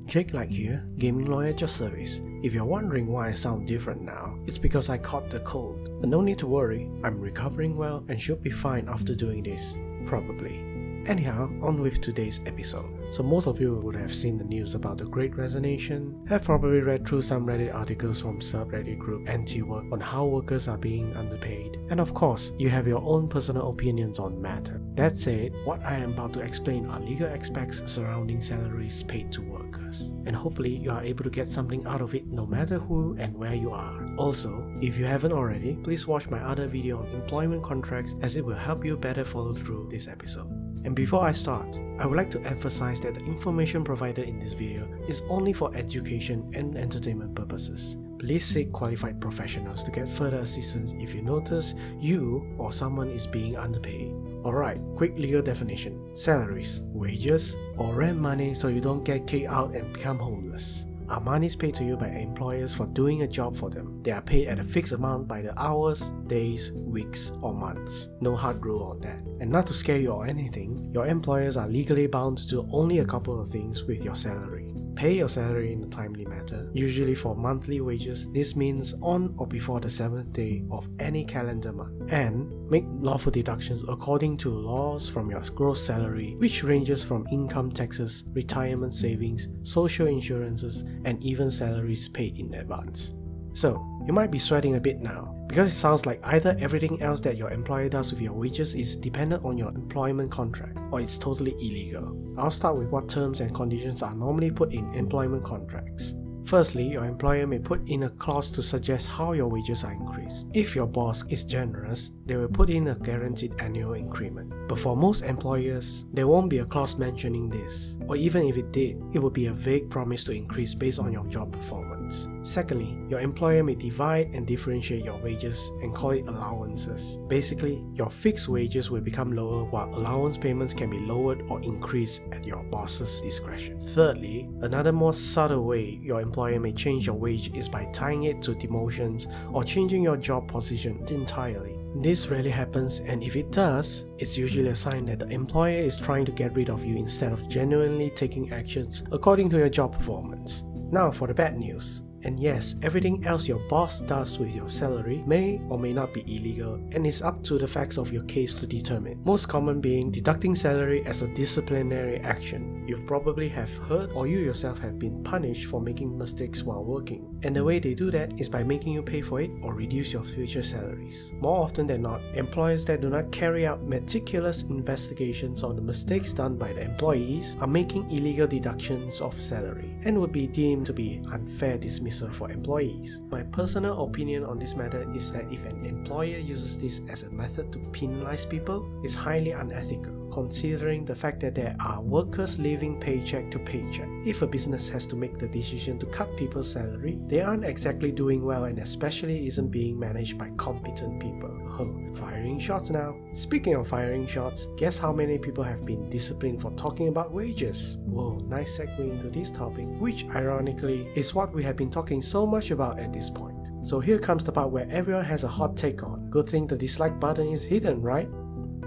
Jake Light here, gaming lawyer at your service. If you're wondering why I sound different now, it's because I caught the cold. But no need to worry, I'm recovering well and should be fine after doing this. Probably. Anyhow, on with today's episode. So most of you would have seen the news about the Great Resignation, have probably read through some Reddit articles from subreddit group Anti-Work on how workers are being underpaid, and of course, you have your own personal opinions on matter. That said, what I am about to explain are legal aspects surrounding salaries paid to workers, and hopefully you are able to get something out of it no matter who and where you are. Also, if you haven't already, please watch my other video on employment contracts as it will help you better follow through this episode. And before I start, I would like to emphasize that the information provided in this video is only for education and entertainment purposes. Please seek qualified professionals to get further assistance if you notice you or someone is being underpaid. Alright, quick legal definition. Salaries, wages, or rent money so you don't get kicked out and become homeless are monies paid to you by employers for doing a job for them. They are paid at a fixed amount by the hours, days, weeks, or months. No hard rule on that. And not to scare you or anything, your employers are legally bound to do only a couple of things with your salary. Pay your salary in a timely manner, usually for monthly wages. This means on or before the 7th day of any calendar month. And make lawful deductions according to laws from your gross salary, which ranges from income taxes, retirement savings, social insurances, and even salaries paid in advance. So, you might be sweating a bit now, because it sounds like either everything else that your employer does with your wages is dependent on your employment contract, or it's totally illegal. I'll start with what terms and conditions are normally put in employment contracts. Firstly, your employer may put in a clause to suggest how your wages are increased. If your boss is generous, they will put in a guaranteed annual increment. But for most employers, there won't be a clause mentioning this. Or even if it did, it would be a vague promise to increase based on your job performance. Secondly, your employer may divide and differentiate your wages and call it allowances. Basically, your fixed wages will become lower while allowance payments can be lowered or increased at your boss's discretion. Thirdly, another more subtle way your employer may change your wage is by tying it to demotions or changing your job position entirely. This rarely happens, and if it does, it's usually a sign that the employer is trying to get rid of you instead of genuinely taking actions according to your job performance. Now for the bad news. And yes, everything else your boss does with your salary may or may not be illegal, and it's up to the facts of your case to determine. Most common being deducting salary as a disciplinary action. You probably have heard or you yourself have been punished for making mistakes while working. And the way they do that is by making you pay for it or reduce your future salaries. More often than not, employers that do not carry out meticulous investigations on the mistakes done by the employees are making illegal deductions of salary and would be deemed to be unfair dismissal for employees. My personal opinion on this matter is that if an employer uses this as a method to penalize people, it's highly unethical, considering the fact that there are workers living paycheck to paycheck. If a business has to make the decision to cut people's salary, they aren't exactly doing well, and especially isn't being managed by competent people. Oh, firing shots now. Speaking of firing shots, guess how many people have been disciplined for talking about wages? Whoa, nice segue into this topic, which ironically is what we have been talking so much about at this point. So here comes the part where everyone has a hot take on. Good thing the dislike button is hidden, right?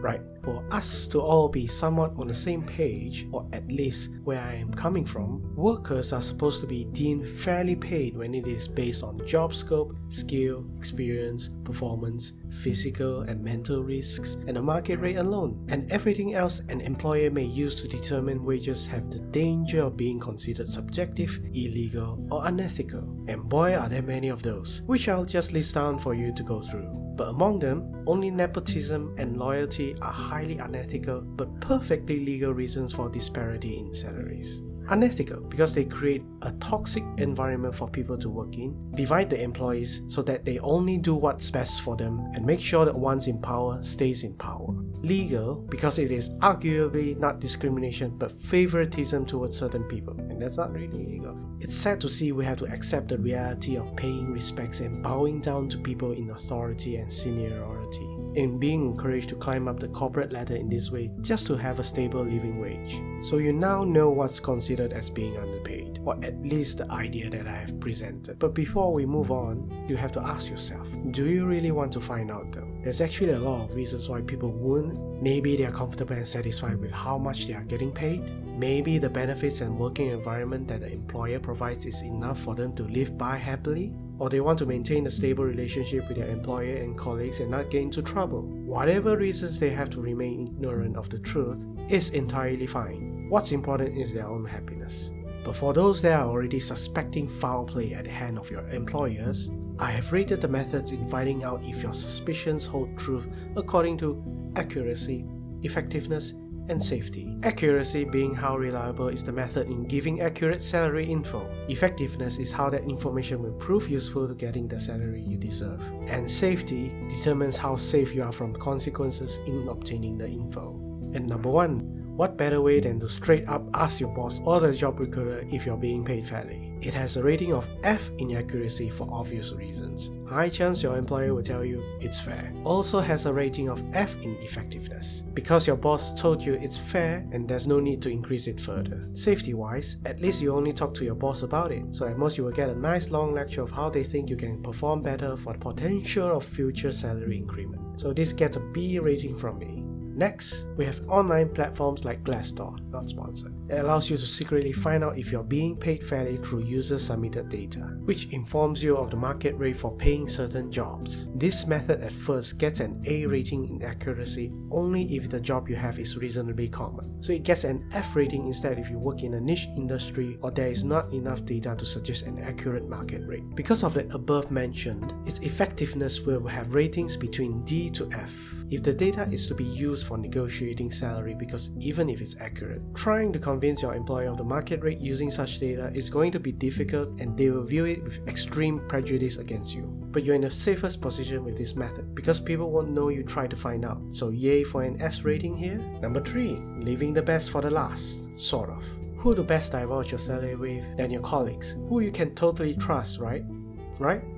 Right, for us to all be somewhat on the same page, or at least where I am coming from, workers are supposed to be deemed fairly paid when it is based on job scope, skill, experience, performance, physical and mental risks, and the market rate alone. And everything else an employer may use to determine wages have the danger of being considered subjective, illegal, or unethical. And boy are there many of those, which I'll just list down for you to go through. But among them, only nepotism and loyalty are highly unethical but perfectly legal reasons for disparity in salaries. Unethical because they create a toxic environment for people to work in, divide the employees so that they only do what's best for them, and make sure that one's in power stays in power. Legal because it is arguably not discrimination but favoritism towards certain people, and that's not really legal. It's sad to see we have to accept the reality of paying respects and bowing down to people in authority and seniority, and being encouraged to climb up the corporate ladder in this way just to have a stable living wage. So you now know what's considered as being underpaid. or at least the idea that I have presented. But before we move on, you have to ask yourself, do you really want to find out though? There's actually a lot of reasons why people wouldn't. Maybe they are comfortable and satisfied with how much they are getting paid. Maybe the benefits and working environment that the employer provides is enough for them to live by happily. Or they want to maintain a stable relationship with their employer and colleagues and not get into trouble. Whatever reasons they have to remain ignorant of the truth is entirely fine. What's important is their own happiness. But for those that are already suspecting foul play at the hand of your employers, I have rated the methods in finding out if your suspicions hold truth according to accuracy, effectiveness, and safety. Accuracy being how reliable is the method in giving accurate salary info. Effectiveness is how that information will prove useful to getting the salary you deserve. And safety determines how safe you are from consequences in obtaining the info. And number 1, what better way than to straight up ask your boss or the job recruiter if you're being paid fairly? It has a rating of F in accuracy for obvious reasons. High chance your employer will tell you it's fair. Also has a rating of F in effectiveness, because your boss told you it's fair and there's no need to increase it further. Safety wise, at least you only talk to your boss about it, so at most you will get a nice long lecture of how they think you can perform better for the potential of future salary increment. So this gets a B rating from me. Next, we have online platforms like Glassdoor, not sponsored. It allows you to secretly find out if you're being paid fairly through user-submitted data, which informs you of the market rate for paying certain jobs. This method at first gets an A rating in accuracy only if the job you have is reasonably common. So it gets an F rating instead if you work in a niche industry or there is not enough data to suggest an accurate market rate. Because of the above mentioned, its effectiveness will have ratings between D to F. If the data is to be used for negotiating salary, because even if it's accurate, trying to convince your employer of the market rate using such data is going to be difficult and they will view it with extreme prejudice against you. But you're in the safest position with this method because people won't know you try to find out. So yay for an S rating here. Number 3, leaving the best for the last. Sort of. Who to best divulge your salary with than your colleagues, who you can totally trust, right?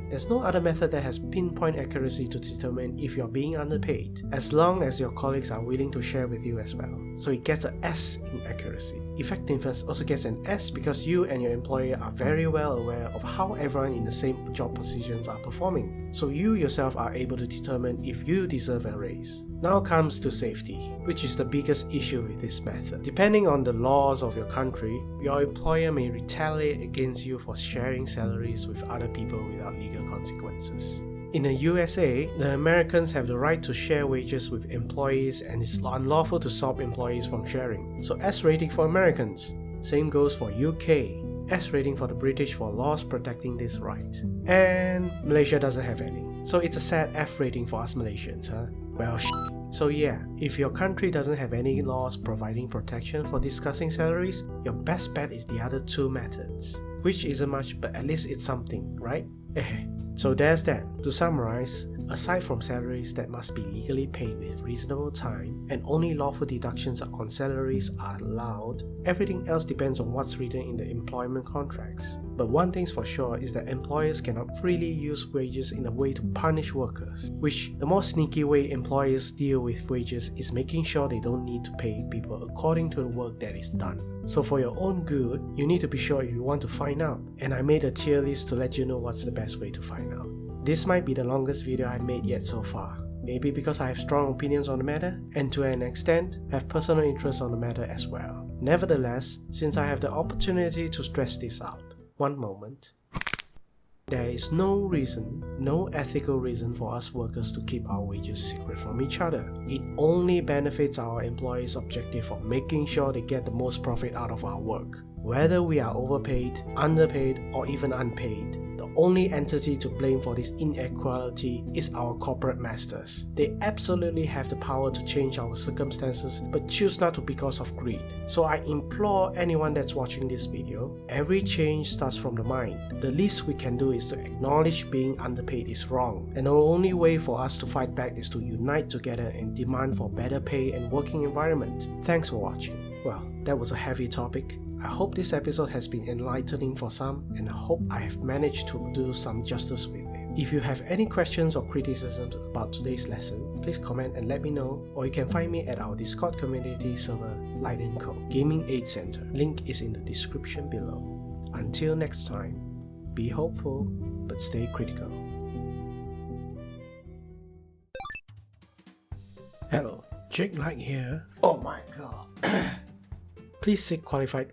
There's no other method that has pinpoint accuracy to determine if you're being underpaid, as long as your colleagues are willing to share with you as well. So it gets an S in accuracy. Effectiveness also gets an S because you and your employer are very well aware of how everyone in the same job positions are performing. So you yourself are able to determine if you deserve a raise. Now comes to safety, which is the biggest issue with this method. Depending on the laws of your country, your employer may retaliate against you for sharing salaries with other people without legal consequences. In the USA, the Americans have the right to share wages with employees and it's unlawful to stop employees from sharing. So S rating for Americans. Same goes for UK. S rating for the British for laws protecting this right. And Malaysia doesn't have any. So it's a sad F rating for us Malaysians, huh? Well, So yeah, if your country doesn't have any laws providing protection for discussing salaries, your best bet is the other 2 methods. Which isn't much, but at least it's something, right? So there's that. To summarize, aside from salaries that must be legally paid with reasonable time and only lawful deductions on salaries are allowed, everything else depends on what's written in the employment contracts. But one thing's for sure is that employers cannot freely use wages in a way to punish workers, which the more sneaky way employers deal with wages is making sure they don't need to pay people according to the work that is done. So for your own good, you need to be sure if you want to find out, and I made a tier list to let you know what's the best way to find out. This might be the longest video I've made yet so far. Maybe because I have strong opinions on the matter, and to an extent, have personal interest on the matter as well. Nevertheless, since I have the opportunity to stress this out, one moment. There is no reason, no ethical reason for us workers to keep our wages secret from each other. It only benefits our employees' objective of making sure they get the most profit out of our work. Whether we are overpaid, underpaid, or even unpaid, the only entity to blame for this inequality is our corporate masters. They absolutely have the power to change our circumstances, but choose not to because of greed. So I implore anyone that's watching this video, every change starts from the mind. The least we can do is to acknowledge being underpaid is wrong, and the only way for us to fight back is to unite together and demand for better pay and working environment. Thanks for watching. Well, that was a heavy topic. I hope this episode has been enlightening for some, and I hope I have managed to do some justice with it. If you have any questions or criticisms about today's lesson, please comment and let me know, or you can find me at our Discord community server, Light & Co. Gaming Aid Center. Link is in the description below. Until next time, be hopeful but stay critical. Hello, Jake Light here. Oh my god. Please seek qualified.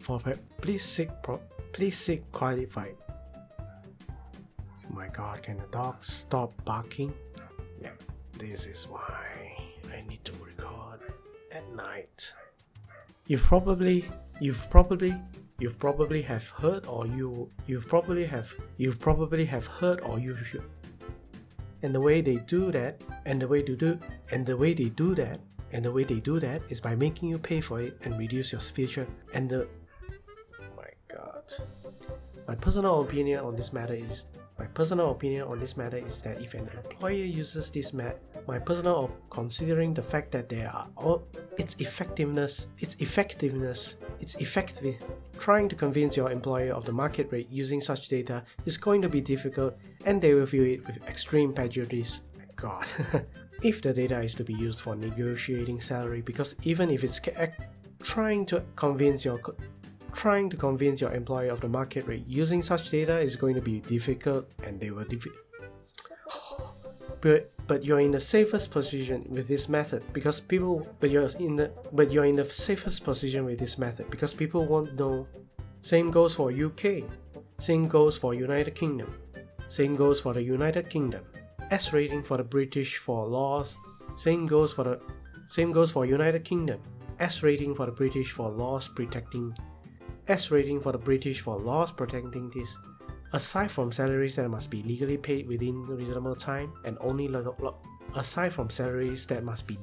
Oh my god, can the dog stop barking? Yeah, this is why I need to record at night. You've probably have heard or you probably have heard or you should. And the way they do that is by making you pay for it and reduce your future. Oh my god. My personal opinion on this matter is that if an employer uses this considering the fact that its effective, trying to convince your employer of the market rate using such data is going to be difficult, and they will view it with extreme prejudice. My god. If the data is to be used for negotiating salary, because even if it's trying to convince your employer of the market rate using such data is going to be difficult, and they will but you're in the safest position with this method because people won't know. Same goes for UK. Same goes for United Kingdom. Same goes for the United Kingdom. S rating for the British for laws. Same goes for United Kingdom. S rating for the British for laws protecting. S rating for the British for laws protecting this. Aside from salaries that must be legally paid within a reasonable time, and only aside from salaries that must be